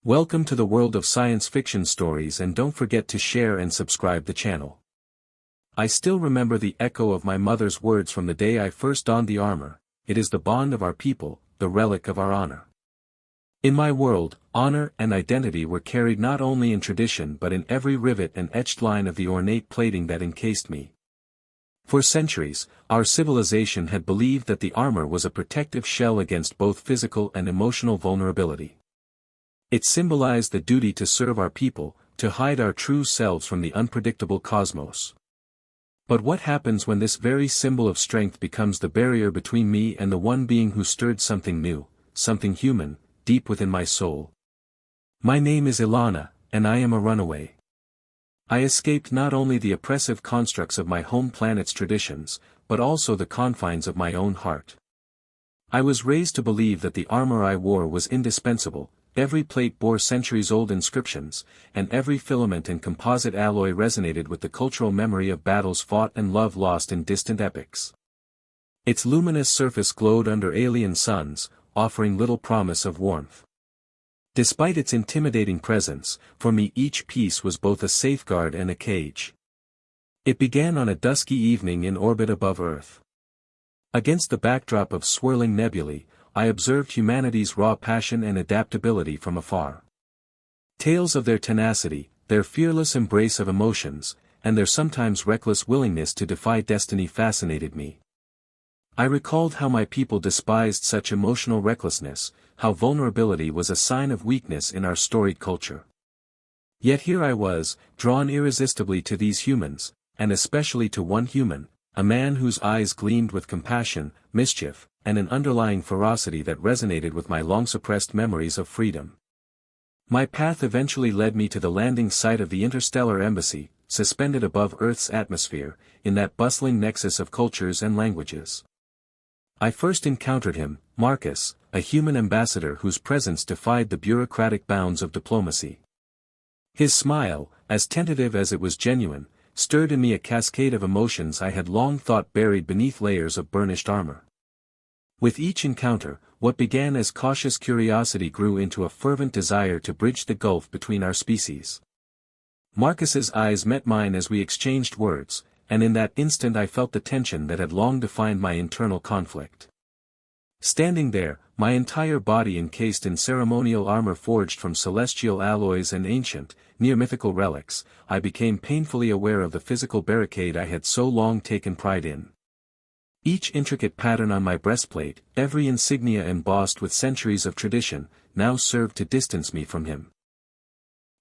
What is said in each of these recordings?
Welcome to the world of science fiction stories, and don't forget to share and subscribe the channel. I still remember the echo of my mother's words from the day I first donned the armor. It is the bond of our people, the relic of our honor. In my world, honor and identity were carried not only in tradition but in every rivet and etched line of the ornate plating that encased me. For centuries, our civilization had believed that the armor was a protective shell against both physical and emotional vulnerability. It symbolized the duty to serve our people, to hide our true selves from the unpredictable cosmos. But what happens when this very symbol of strength becomes the barrier between me and the one being who stirred something new, something human, deep within my soul? My name is Ilana, and I am a runaway. I escaped not only the oppressive constructs of my home planet's traditions, but also the confines of my own heart. I was raised to believe that the armor I wore was indispensable. Every plate bore centuries-old inscriptions, and every filament and composite alloy resonated with the cultural memory of battles fought and love lost in distant epochs. Its luminous surface glowed under alien suns, offering little promise of warmth. Despite its intimidating presence, for me each piece was both a safeguard and a cage. It began on a dusky evening in orbit above Earth. Against the backdrop of swirling nebulae, I observed humanity's raw passion and adaptability from afar. Tales of their tenacity, their fearless embrace of emotions, and their sometimes reckless willingness to defy destiny fascinated me. I recalled how my people despised such emotional recklessness, how vulnerability was a sign of weakness in our storied culture. Yet here I was, drawn irresistibly to these humans, and especially to one human, a man whose eyes gleamed with compassion, mischief, and an underlying ferocity that resonated with my long-suppressed memories of freedom. My path eventually led me to the landing site of the Interstellar Embassy, suspended above Earth's atmosphere, in that bustling nexus of cultures and languages. I first encountered him, Marcus, a human ambassador whose presence defied the bureaucratic bounds of diplomacy. His smile, as tentative as it was genuine, stirred in me a cascade of emotions I had long thought buried beneath layers of burnished armor. With each encounter, what began as cautious curiosity grew into a fervent desire to bridge the gulf between our species. Marcus's eyes met mine as we exchanged words, and in that instant I felt the tension that had long defined my internal conflict. Standing there, my entire body encased in ceremonial armor forged from celestial alloys and ancient, near-mythical relics, I became painfully aware of the physical barricade I had so long taken pride in. Each intricate pattern on my breastplate, every insignia embossed with centuries of tradition, now served to distance me from him.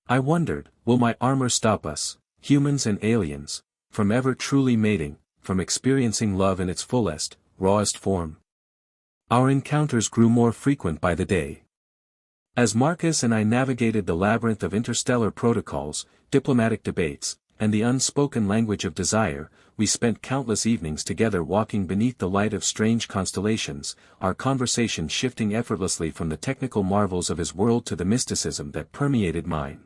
I wondered, will my armor stop us, humans and aliens, from ever truly mating, from experiencing love in its fullest, rawest form? Our encounters grew more frequent by the day. As Marcus and I navigated the labyrinth of interstellar protocols, diplomatic debates, and the unspoken language of desire, we spent countless evenings together walking beneath the light of strange constellations, our conversation shifting effortlessly from the technical marvels of his world to the mysticism that permeated mine.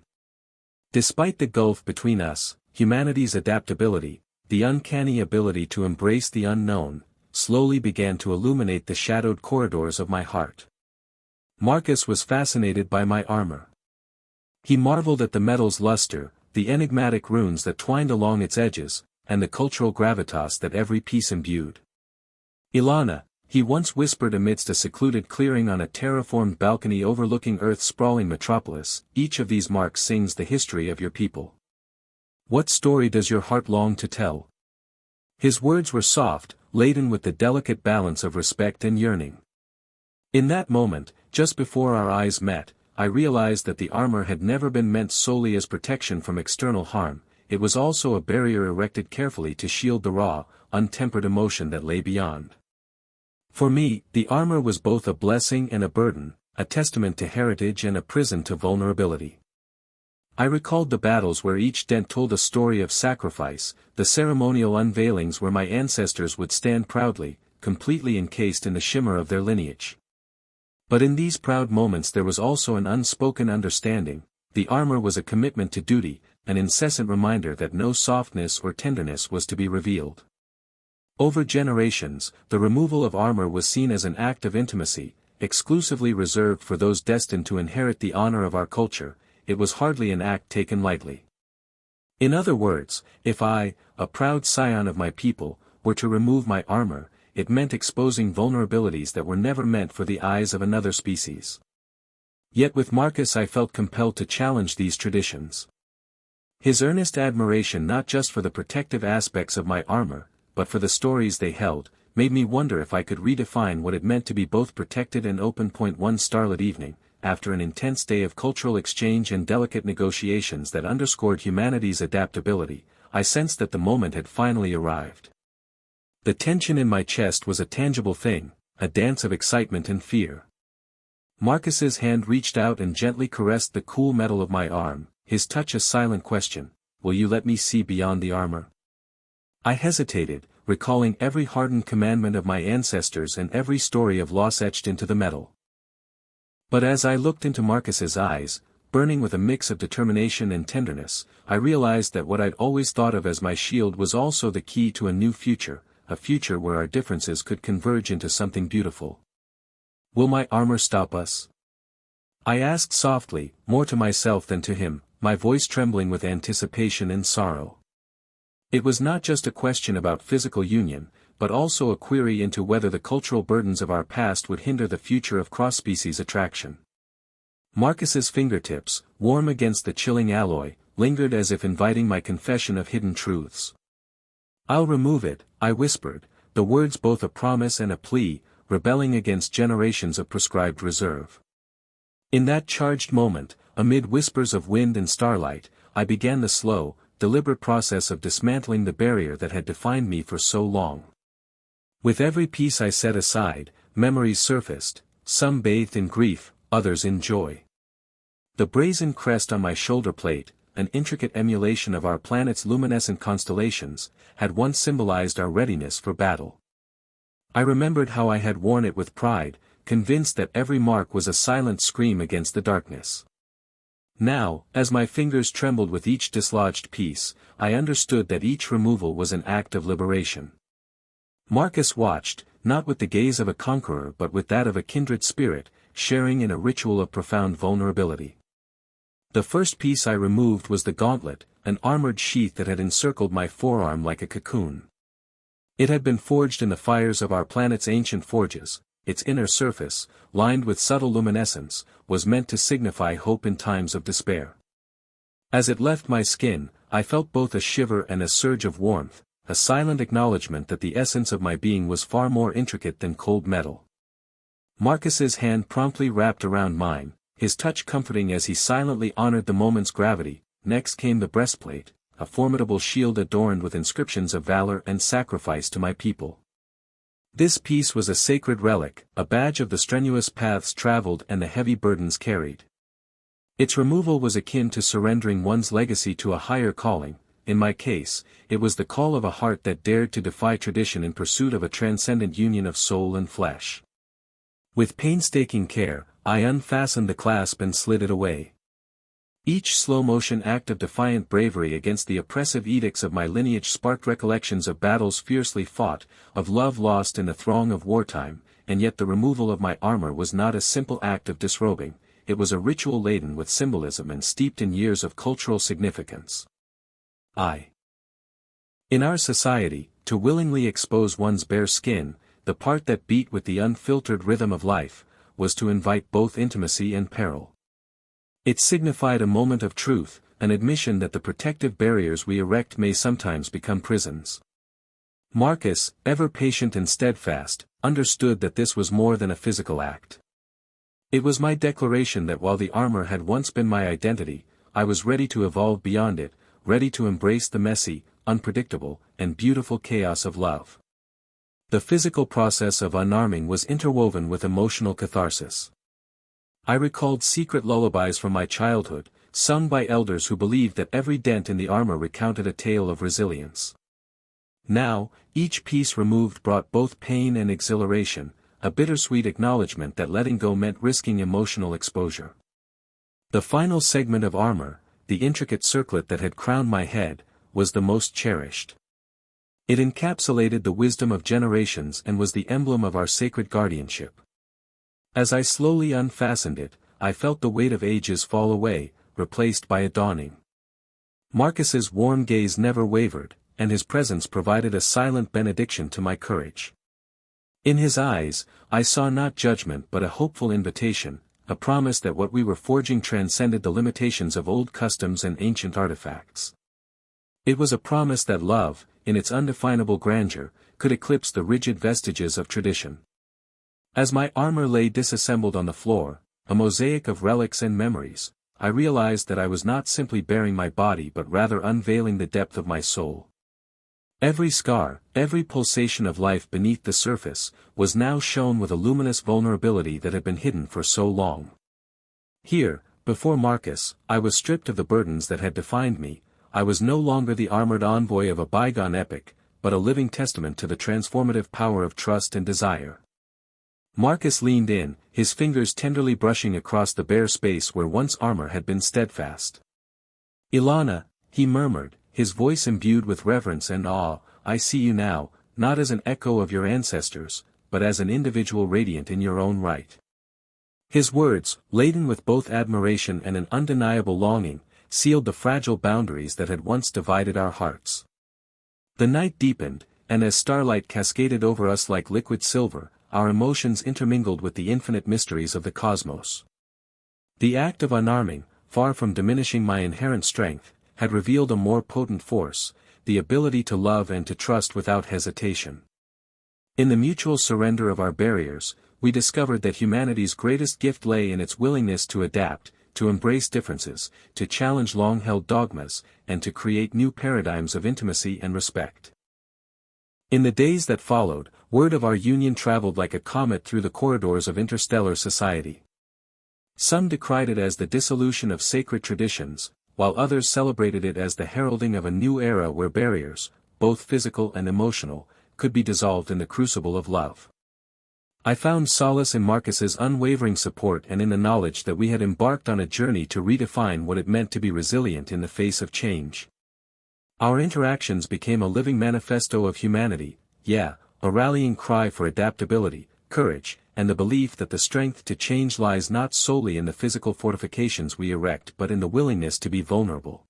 Despite the gulf between us, humanity's adaptability, the uncanny ability to embrace the unknown, slowly began to illuminate the shadowed corridors of my heart. Marcus was fascinated by my armor. He marveled at the metal's luster, the enigmatic runes that twined along its edges, and the cultural gravitas that every piece imbued. Ilana, he once whispered amidst a secluded clearing on a terraformed balcony overlooking Earth's sprawling metropolis, each of these marks sings the history of your people. What story does your heart long to tell? His words were soft, laden with the delicate balance of respect and yearning. In that moment, just before our eyes met, I realized that the armor had never been meant solely as protection from external harm. It was also a barrier erected carefully to shield the raw, untempered emotion that lay beyond. For me, the armor was both a blessing and a burden, a testament to heritage and a prison to vulnerability. I recalled the battles where each dent told a story of sacrifice, the ceremonial unveilings where my ancestors would stand proudly, completely encased in the shimmer of their lineage. But in these proud moments there was also an unspoken understanding. The armor was a commitment to duty, an incessant reminder that no softness or tenderness was to be revealed. Over generations, the removal of armor was seen as an act of intimacy, exclusively reserved for those destined to inherit the honor of our culture, it was hardly an act taken lightly. In other words, if I, a proud scion of my people, were to remove my armor, it meant exposing vulnerabilities that were never meant for the eyes of another species. Yet with Marcus I felt compelled to challenge these traditions. His earnest admiration not just for the protective aspects of my armor, but for the stories they held, made me wonder if I could redefine what it meant to be both protected and open. One starlit evening, after an intense day of cultural exchange and delicate negotiations that underscored humanity's adaptability, I sensed that the moment had finally arrived. The tension in my chest was a tangible thing, a dance of excitement and fear. Marcus's hand reached out and gently caressed the cool metal of my arm, his touch a silent question, "Will you let me see beyond the armor?" I hesitated, recalling every hardened commandment of my ancestors and every story of loss etched into the metal. But as I looked into Marcus's eyes, burning with a mix of determination and tenderness, I realized that what I'd always thought of as my shield was also the key to a new future, a future where our differences could converge into something beautiful. "Will my armor stop us?" I asked softly, more to myself than to him, my voice trembling with anticipation and sorrow. It was not just a question about physical union, but also a query into whether the cultural burdens of our past would hinder the future of cross-species attraction. Marcus's fingertips, warm against the chilling alloy, lingered as if inviting my confession of hidden truths. "I'll remove it," I whispered, the words both a promise and a plea, rebelling against generations of prescribed reserve. In that charged moment, amid whispers of wind and starlight, I began the slow, deliberate process of dismantling the barrier that had defined me for so long. With every piece I set aside, memories surfaced, some bathed in grief, others in joy. The brazen crest on my shoulder plate, an intricate emulation of our planet's luminescent constellations, had once symbolized our readiness for battle. I remembered how I had worn it with pride, convinced that every mark was a silent scream against the darkness. Now, as my fingers trembled with each dislodged piece, I understood that each removal was an act of liberation. Marcus watched, not with the gaze of a conqueror but with that of a kindred spirit, sharing in a ritual of profound vulnerability. The first piece I removed was the gauntlet, an armored sheath that had encircled my forearm like a cocoon. It had been forged in the fires of our planet's ancient forges. Its inner surface, lined with subtle luminescence, was meant to signify hope in times of despair. As it left my skin, I felt both a shiver and a surge of warmth, a silent acknowledgement that the essence of my being was far more intricate than cold metal. Marcus's hand promptly wrapped around mine, his touch comforting as he silently honored the moment's gravity. Next came the breastplate, a formidable shield adorned with inscriptions of valor and sacrifice to my people. This piece was a sacred relic, a badge of the strenuous paths traveled and the heavy burdens carried. Its removal was akin to surrendering one's legacy to a higher calling. In my case, it was the call of a heart that dared to defy tradition in pursuit of a transcendent union of soul and flesh. With painstaking care, I unfastened the clasp and slid it away. Each slow-motion act of defiant bravery against the oppressive edicts of my lineage sparked recollections of battles fiercely fought, of love lost in the throng of wartime, and yet the removal of my armor was not a simple act of disrobing, it was a ritual laden with symbolism and steeped in years of cultural significance. In our society, to willingly expose one's bare skin, the part that beat with the unfiltered rhythm of life, was to invite both intimacy and peril. It signified a moment of truth, an admission that the protective barriers we erect may sometimes become prisons. Marcus, ever patient and steadfast, understood that this was more than a physical act. It was my declaration that while the armor had once been my identity, I was ready to evolve beyond it, ready to embrace the messy, unpredictable, and beautiful chaos of love. The physical process of unarming was interwoven with emotional catharsis. I recalled secret lullabies from my childhood, sung by elders who believed that every dent in the armor recounted a tale of resilience. Now, each piece removed brought both pain and exhilaration, a bittersweet acknowledgement that letting go meant risking emotional exposure. The final segment of armor, the intricate circlet that had crowned my head, was the most cherished. It encapsulated the wisdom of generations and was the emblem of our sacred guardianship. As I slowly unfastened it, I felt the weight of ages fall away, replaced by a dawning. Marcus's warm gaze never wavered, and his presence provided a silent benediction to my courage. In his eyes, I saw not judgment but a hopeful invitation, a promise that what we were forging transcended the limitations of old customs and ancient artifacts. It was a promise that love, in its undefinable grandeur, could eclipse the rigid vestiges of tradition. As my armor lay disassembled on the floor, a mosaic of relics and memories, I realized that I was not simply bearing my body but rather unveiling the depth of my soul. Every scar, every pulsation of life beneath the surface, was now shown with a luminous vulnerability that had been hidden for so long. Here, before Marcus, I was stripped of the burdens that had defined me. I was no longer the armored envoy of a bygone epoch, but a living testament to the transformative power of trust and desire. Marcus leaned in, his fingers tenderly brushing across the bare space where once armor had been steadfast. "Ilana," he murmured, his voice imbued with reverence and awe, "I see you now, not as an echo of your ancestors, but as an individual radiant in your own right." His words, laden with both admiration and an undeniable longing, sealed the fragile boundaries that had once divided our hearts. The night deepened, and as starlight cascaded over us like liquid silver, our emotions intermingled with the infinite mysteries of the cosmos. The act of unarming, far from diminishing my inherent strength, had revealed a more potent force, the ability to love and to trust without hesitation. In the mutual surrender of our barriers, we discovered that humanity's greatest gift lay in its willingness to adapt, to embrace differences, to challenge long-held dogmas, and to create new paradigms of intimacy and respect. In the days that followed, word of our union traveled like a comet through the corridors of interstellar society. Some decried it as the dissolution of sacred traditions, while others celebrated it as the heralding of a new era where barriers, both physical and emotional, could be dissolved in the crucible of love. I found solace in Marcus's unwavering support and in the knowledge that we had embarked on a journey to redefine what it meant to be resilient in the face of change. Our interactions became a living manifesto of humanity, a rallying cry for adaptability, courage, and the belief that the strength to change lies not solely in the physical fortifications we erect but in the willingness to be vulnerable.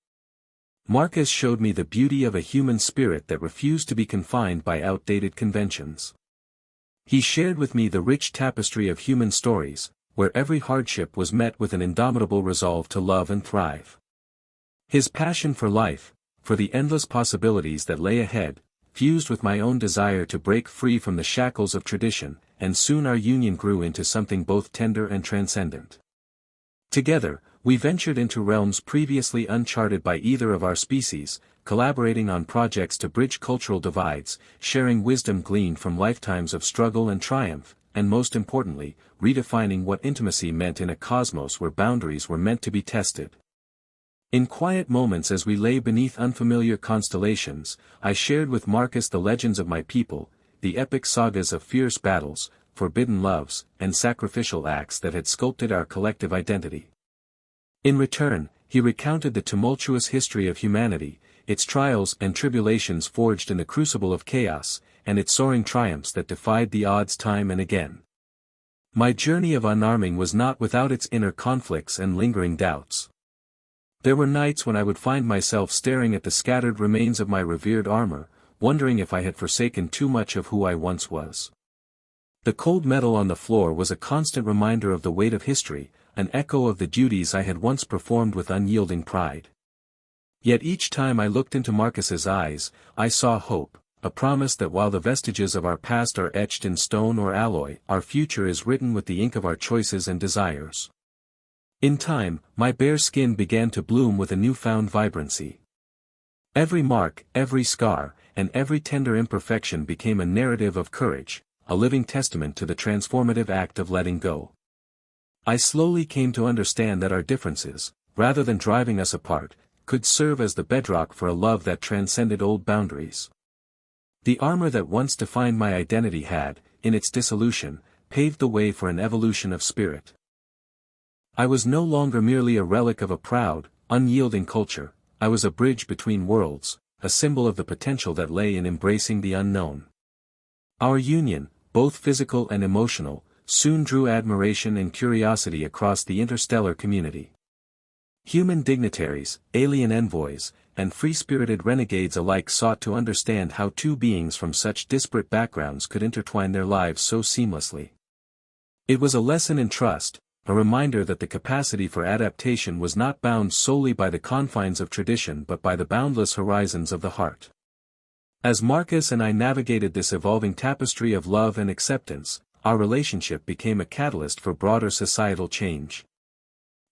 Marcus showed me the beauty of a human spirit that refused to be confined by outdated conventions. He shared with me the rich tapestry of human stories, where every hardship was met with an indomitable resolve to love and thrive. His passion for life, for the endless possibilities that lay ahead, fused with my own desire to break free from the shackles of tradition, and soon our union grew into something both tender and transcendent. Together, we ventured into realms previously uncharted by either of our species, collaborating on projects to bridge cultural divides, sharing wisdom gleaned from lifetimes of struggle and triumph, and most importantly, redefining what intimacy meant in a cosmos where boundaries were meant to be tested. In quiet moments as we lay beneath unfamiliar constellations, I shared with Marcus the legends of my people, the epic sagas of fierce battles, forbidden loves, and sacrificial acts that had sculpted our collective identity. In return, he recounted the tumultuous history of humanity, its trials and tribulations forged in the crucible of chaos, and its soaring triumphs that defied the odds time and again. My journey of unarming was not without its inner conflicts and lingering doubts. There were nights when I would find myself staring at the scattered remains of my revered armor, wondering if I had forsaken too much of who I once was. The cold metal on the floor was a constant reminder of the weight of history, an echo of the duties I had once performed with unyielding pride. Yet each time I looked into Marcus's eyes, I saw hope, a promise that while the vestiges of our past are etched in stone or alloy, our future is written with the ink of our choices and desires. In time, my bare skin began to bloom with a newfound vibrancy. Every mark, every scar, and every tender imperfection became a narrative of courage, a living testament to the transformative act of letting go. I slowly came to understand that our differences, rather than driving us apart, could serve as the bedrock for a love that transcended old boundaries. The armor that once defined my identity had, in its dissolution, paved the way for an evolution of spirit. I was no longer merely a relic of a proud, unyielding culture, I was a bridge between worlds, a symbol of the potential that lay in embracing the unknown. Our union, both physical and emotional, soon drew admiration and curiosity across the interstellar community. Human dignitaries, alien envoys, and free-spirited renegades alike sought to understand how two beings from such disparate backgrounds could intertwine their lives so seamlessly. It was a lesson in trust, a reminder that the capacity for adaptation was not bound solely by the confines of tradition but by the boundless horizons of the heart. As Marcus and I navigated this evolving tapestry of love and acceptance, our relationship became a catalyst for broader societal change.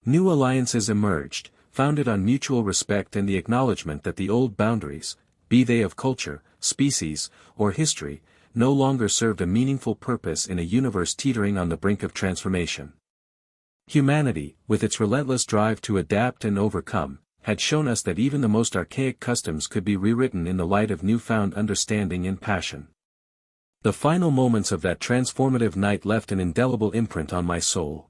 New alliances emerged, founded on mutual respect and the acknowledgement that the old boundaries, be they of culture, species, or history, no longer served a meaningful purpose in a universe teetering on the brink of transformation. Humanity, with its relentless drive to adapt and overcome, had shown us that even the most archaic customs could be rewritten in the light of newfound understanding and passion. The final moments of that transformative night left an indelible imprint on my soul.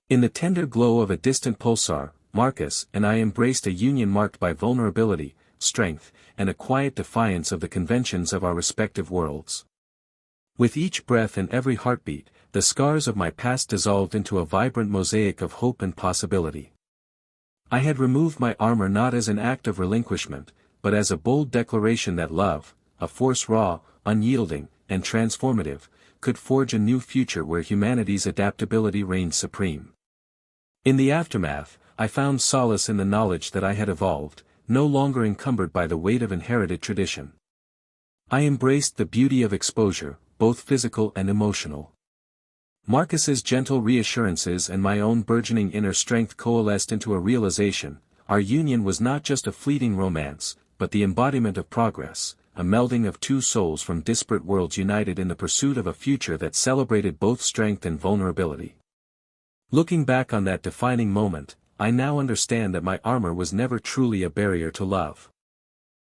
In the tender glow of a distant pulsar, Marcus and I embraced a union marked by vulnerability, strength, and a quiet defiance of the conventions of our respective worlds. With each breath and every heartbeat, the scars of my past dissolved into a vibrant mosaic of hope and possibility. I had removed my armor not as an act of relinquishment, but as a bold declaration that love, a force raw, unyielding, and transformative, could forge a new future where humanity's adaptability reigned supreme. In the aftermath, I found solace in the knowledge that I had evolved, no longer encumbered by the weight of inherited tradition. I embraced the beauty of exposure, both physical and emotional. Marcus's gentle reassurances and my own burgeoning inner strength coalesced into a realization: our union was not just a fleeting romance, but the embodiment of progress, a melding of two souls from disparate worlds united in the pursuit of a future that celebrated both strength and vulnerability. Looking back on that defining moment, I now understand that my armor was never truly a barrier to love.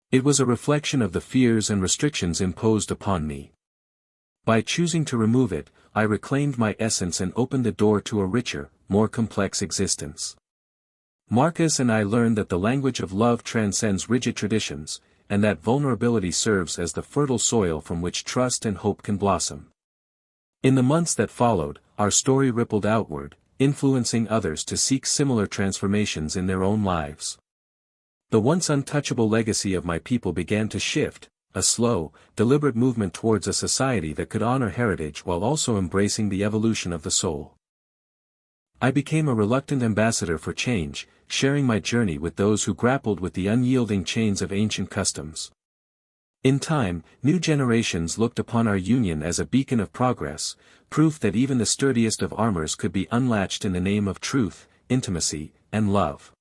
It was a reflection of the fears and restrictions imposed upon me. By choosing to remove it, I reclaimed my essence and opened the door to a richer, more complex existence. Marcus and I learned that the language of love transcends rigid traditions, and that vulnerability serves as the fertile soil from which trust and hope can blossom. In the months that followed, our story rippled outward, influencing others to seek similar transformations in their own lives. The once untouchable legacy of my people began to shift, a slow, deliberate movement towards a society that could honor heritage while also embracing the evolution of the soul. I became a reluctant ambassador for change, sharing my journey with those who grappled with the unyielding chains of ancient customs. In time, new generations looked upon our union as a beacon of progress, proof that even the sturdiest of armors could be unlatched in the name of truth, intimacy, and love.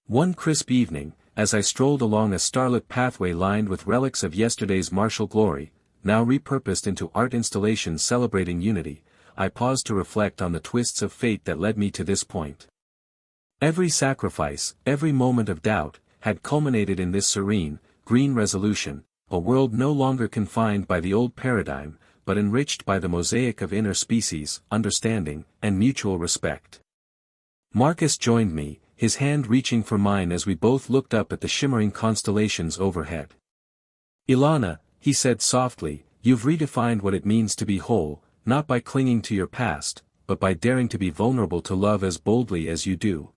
One crisp evening, as I strolled along a starlit pathway lined with relics of yesterday's martial glory, now repurposed into art installations celebrating unity, I paused to reflect on the twists of fate that led me to this point. Every sacrifice, every moment of doubt, had culminated in this serene, green resolution, a world no longer confined by the old paradigm, but enriched by the mosaic of interspecies, understanding, and mutual respect. Marcus joined me, his hand reaching for mine as we both looked up at the shimmering constellations overhead. "Ilana," he said softly, "you've redefined what it means to be whole, not by clinging to your past, but by daring to be vulnerable to love as boldly as you do.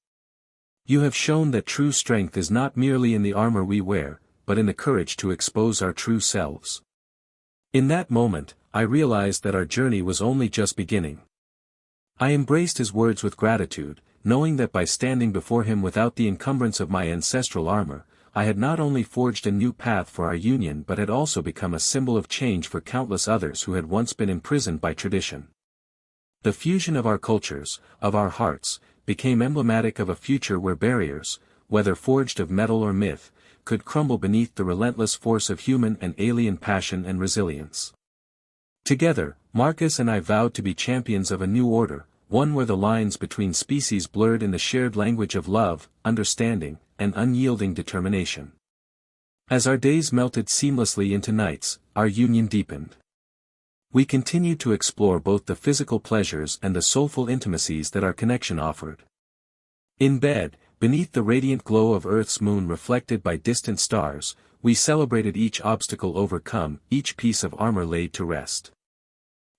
You have shown that true strength is not merely in the armor we wear, but in the courage to expose our true selves." In that moment, I realized that our journey was only just beginning. I embraced his words with gratitude, knowing that by standing before him without the encumbrance of my ancestral armor, I had not only forged a new path for our union but had also become a symbol of change for countless others who had once been imprisoned by tradition. The fusion of our cultures, of our hearts, became emblematic of a future where barriers, whether forged of metal or myth, could crumble beneath the relentless force of human and alien passion and resilience. Together, Marcus and I vowed to be champions of a new order, one where the lines between species blurred in the shared language of love, understanding, and unyielding determination. As our days melted seamlessly into nights, our union deepened. We continued to explore both the physical pleasures and the soulful intimacies that our connection offered. In bed, beneath the radiant glow of Earth's moon reflected by distant stars, we celebrated each obstacle overcome, each piece of armor laid to rest.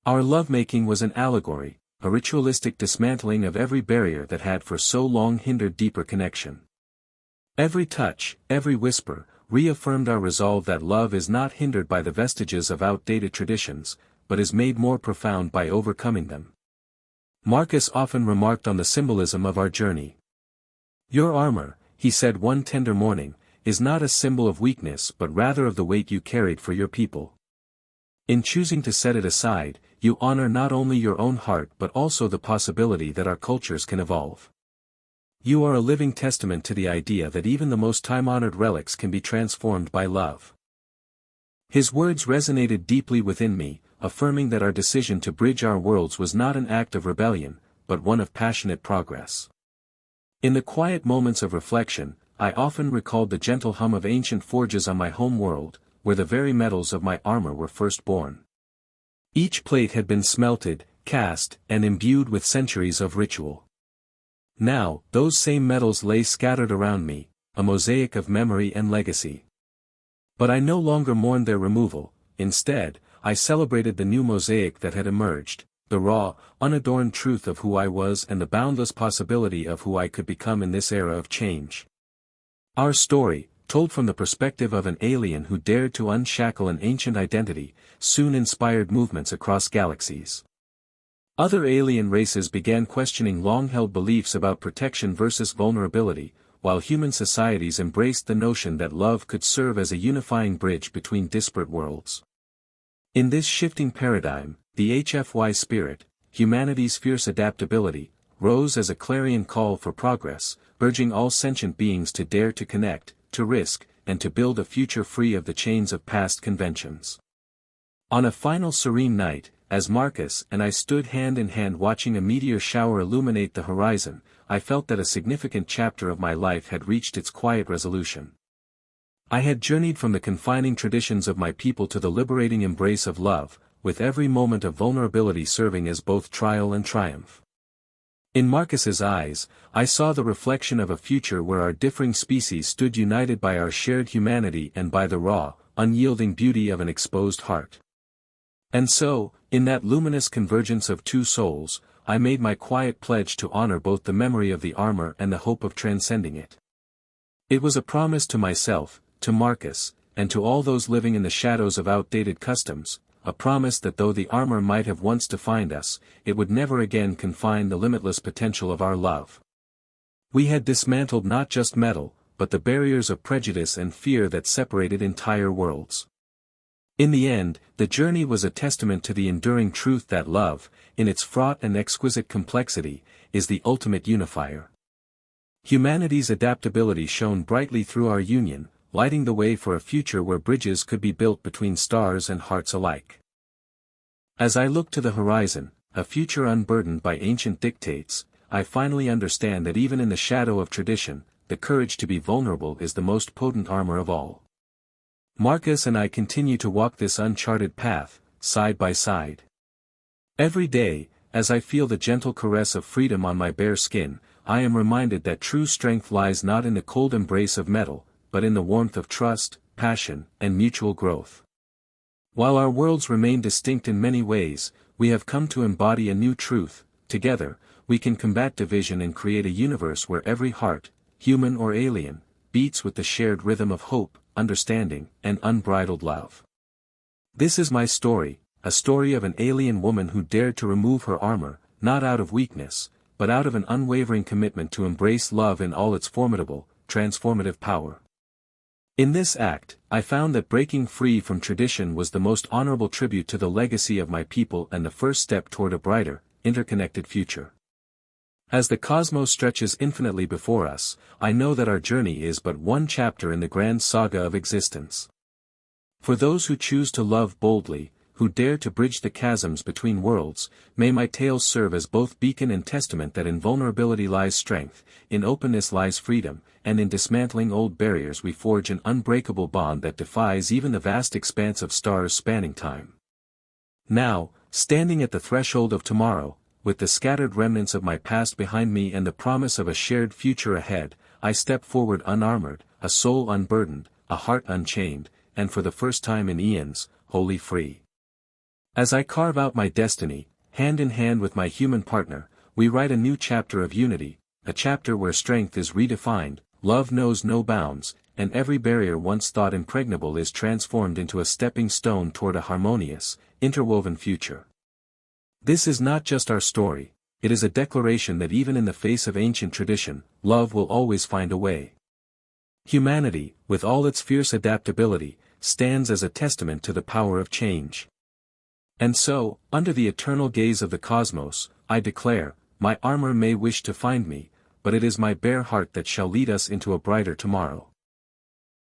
Our lovemaking was an allegory, a ritualistic dismantling of every barrier that had for so long hindered deeper connection. Every touch, every whisper, reaffirmed our resolve that love is not hindered by the vestiges of outdated traditions, but is made more profound by overcoming them. Marcus often remarked on the symbolism of our journey. "Your armor," he said one tender morning, "is not a symbol of weakness but rather of the weight you carried for your people. In choosing to set it aside, you honor not only your own heart but also the possibility that our cultures can evolve. You are a living testament to the idea that even the most time-honored relics can be transformed by love." His words resonated deeply within me, affirming that our decision to bridge our worlds was not an act of rebellion, but one of passionate progress. In the quiet moments of reflection, I often recalled the gentle hum of ancient forges on my home world, where the very metals of my armor were first born. Each plate had been smelted, cast, and imbued with centuries of ritual. Now, those same metals lay scattered around me, a mosaic of memory and legacy. But I no longer mourned their removal. Instead, I celebrated the new mosaic that had emerged, the raw, unadorned truth of who I was and the boundless possibility of who I could become in this era of change. Our story, told from the perspective of an alien who dared to unshackle an ancient identity, soon inspired movements across galaxies. Other alien races began questioning long-held beliefs about protection versus vulnerability, while human societies embraced the notion that love could serve as a unifying bridge between disparate worlds. In this shifting paradigm, the HFY spirit, humanity's fierce adaptability, rose as a clarion call for progress, urging all sentient beings to dare to connect, to risk, and to build a future free of the chains of past conventions. On a final serene night, as Marcus and I stood hand in hand watching a meteor shower illuminate the horizon, I felt that a significant chapter of my life had reached its quiet resolution. I had journeyed from the confining traditions of my people to the liberating embrace of love, with every moment of vulnerability serving as both trial and triumph. In Marcus's eyes, I saw the reflection of a future where our differing species stood united by our shared humanity and by the raw, unyielding beauty of an exposed heart. And so, in that luminous convergence of two souls, I made my quiet pledge to honor both the memory of the armor and the hope of transcending it. It was a promise to myself, to Marcus, and to all those living in the shadows of outdated customs, a promise that though the armor might have once defined us, it would never again confine the limitless potential of our love. We had dismantled not just metal, but the barriers of prejudice and fear that separated entire worlds. In the end, the journey was a testament to the enduring truth that love, in its fraught and exquisite complexity, is the ultimate unifier. Humanity's adaptability shone brightly through our union, lighting the way for a future where bridges could be built between stars and hearts alike. As I look to the horizon, a future unburdened by ancient dictates, I finally understand that even in the shadow of tradition, the courage to be vulnerable is the most potent armor of all. Marcus and I continue to walk this uncharted path, side by side. Every day, as I feel the gentle caress of freedom on my bare skin, I am reminded that true strength lies not in the cold embrace of metal, but in the warmth of trust, passion, and mutual growth. While our worlds remain distinct in many ways, we have come to embody a new truth. Together, we can combat division and create a universe where every heart, human or alien, beats with the shared rhythm of hope, understanding, and unbridled love. This is my story, a story of an alien woman who dared to remove her armor, not out of weakness, but out of an unwavering commitment to embrace love in all its formidable, transformative power. In this act, I found that breaking free from tradition was the most honorable tribute to the legacy of my people and the first step toward a brighter, interconnected future. As the cosmos stretches infinitely before us, I know that our journey is but one chapter in the grand saga of existence. For those who choose to love boldly, who dare to bridge the chasms between worlds, may my tales serve as both beacon and testament that in vulnerability lies strength, in openness lies freedom, and in dismantling old barriers we forge an unbreakable bond that defies even the vast expanse of stars spanning time. Now, standing at the threshold of tomorrow, with the scattered remnants of my past behind me and the promise of a shared future ahead, I step forward unarmored, a soul unburdened, a heart unchained, and for the first time in eons, wholly free. As I carve out my destiny, hand in hand with my human partner, we write a new chapter of unity, a chapter where strength is redefined, love knows no bounds, and every barrier once thought impregnable is transformed into a stepping stone toward a harmonious, interwoven future. This is not just our story, it is a declaration that even in the face of ancient tradition, love will always find a way. Humanity, with all its fierce adaptability, stands as a testament to the power of change. And so, under the eternal gaze of the cosmos, I declare, my armor may wish to find me, but it is my bare heart that shall lead us into a brighter tomorrow.